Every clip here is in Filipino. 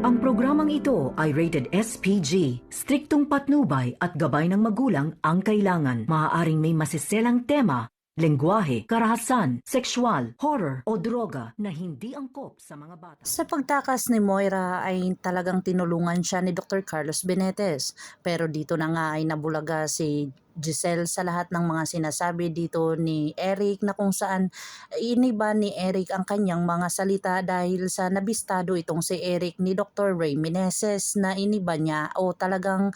Ang programang ito ay rated SPG. Striktong patnubay at gabay ng magulang ang kailangan. Maaaring may masiselang tema, lengguwahe, karahasan, sexual, horror o droga na hindi angkop sa mga bata. Sa pagtakas ni Moira ay talagang tinulungan siya ni Dr. Carlos Benitez. Pero dito na nga ay nabulaga si Giselle sa lahat ng mga sinasabi dito ni Eric, na kung saan iniba ni Eric ang kanyang mga salita dahil sa nabistado itong si Eric ni Dr. Ray Meneses na iniba niya o talagang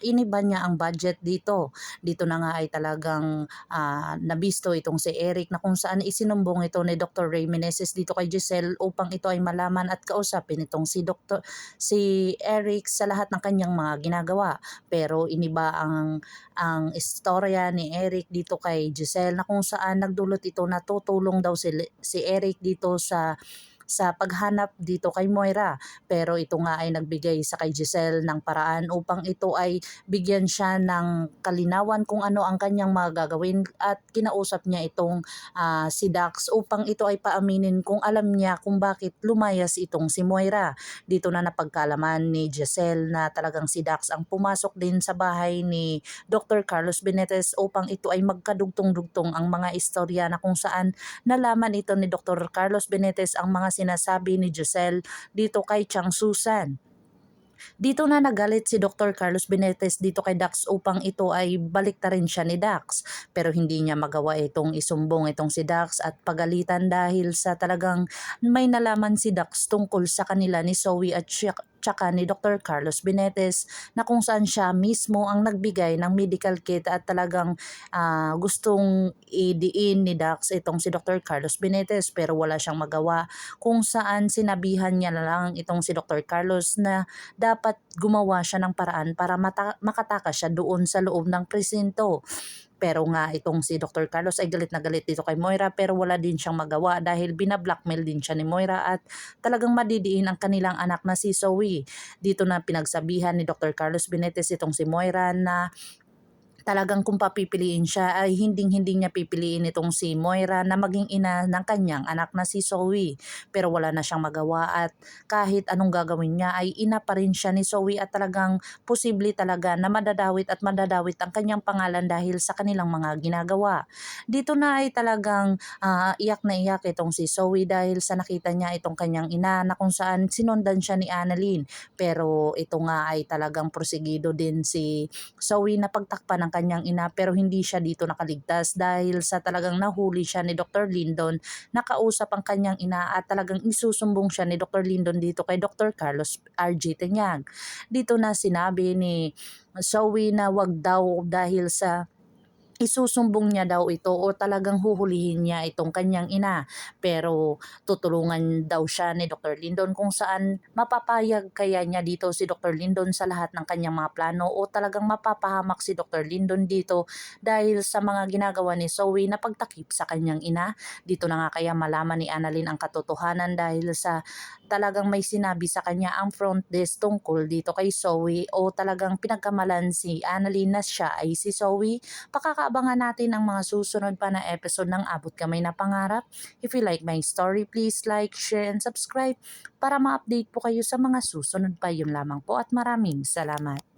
iniba niya ang budget dito. Dito na nga ay talagang nabisto itong si Eric, na kung saan isinumbong ito ni Dr. Ray Meneses dito kay Giselle upang ito ay malaman at kausapin itong si Eric sa lahat ng kanyang mga ginagawa. Pero iniba ang istorya ni Eric dito kay Giselle, na kung saan nagdulot ito na tutulong daw si Eric dito sa paghanap dito kay Moira. Pero ito nga ay nagbigay sa kay Giselle ng paraan upang ito ay bigyan siya ng kalinawan kung ano ang kanyang mga gagawin, at kinausap niya itong si Dax upang ito ay paaminin kung alam niya kung bakit lumayas itong si Moira. Dito na napagkalaman ni Giselle na talagang si Dax ang pumasok din sa bahay ni Dr. Carlos Benitez upang ito ay magkadugtong-dugtong ang mga istorya, na kung saan nalaman ito ni Dr. Carlos Benitez ang mga sinasabi ni Giselle dito kay Chang Susan. Dito na nagalit si Dr. Carlos Benitez dito kay Dax upang ito ay baliktarin siya ni Dax. Pero hindi niya magawa itong isumbong itong si Dax at pagalitan dahil sa talagang may nalaman si Dax tungkol sa kanila ni Zoe at tsaka ni Dr. Carlos Benitez, na kung saan siya mismo ang nagbigay ng medical kit at talagang gustong idiin ni Dax itong si Dr. Carlos Benitez, pero wala siyang magawa, kung saan sinabihan niya na lang itong si Dr. Carlos na dapat gumawa siya ng paraan para makatakas siya doon sa loob ng presinto. Pero nga itong si Dr. Carlos ay galit na galit dito kay Moira, pero wala din siyang magawa dahil binablockmail din siya ni Moira at talagang madidiin ang kanilang anak na si Zoe. Dito na pinagsabihan ni Dr. Carlos Benitez itong si Moira na talagang kung papipiliin siya ay hindi niya pipiliin itong si Moira na maging ina ng kanyang anak na si Zoe. Pero wala na siyang magawa at kahit anong gagawin niya ay ina pa rin siya ni Zoe, at talagang posible talaga na madadawit ang kanyang pangalan dahil sa kanilang mga ginagawa. Dito na ay talagang iyak na iyak itong si Zoe dahil sa nakita niya itong kanyang ina, na kung saan sinundan siya ni Annalyn. Pero ito nga ay talagang prosigido din si Zoe na pagtakpan ng kanyang ina, pero hindi siya dito nakaligtas dahil sa talagang nahuli siya ni Dr. Lyndon, nakausap ang kanyang ina at talagang isusumbong siya ni Dr. Lyndon dito kay Dr. Carlos R.G. Tenyag. Dito na sinabi ni Zoe na wag daw dahil sa isusumbong niya daw ito o talagang huhulihin niya itong kanyang ina, pero tutulungan daw siya ni Dr. Lyndon, kung saan mapapayag kaya niya dito si Dr. Lyndon sa lahat ng kanyang mga plano o talagang mapapahamak si Dr. Lyndon dito dahil sa mga ginagawa ni Zoe na pagtakip sa kanyang ina. Dito na nga kaya malaman ni Annalyn ang katotohanan dahil sa talagang may sinabi sa kanya ang front desk tungkol dito kay Zoe, o talagang pinagkamalan si Annalyn na siya ay si Zoe. Pakakaabangan natin ang mga susunod pa na episode ng Abot Kamay na Pangarap. If you like my story, please like, share, and subscribe para ma-update po kayo sa mga susunod pa. Yun lamang po at maraming salamat.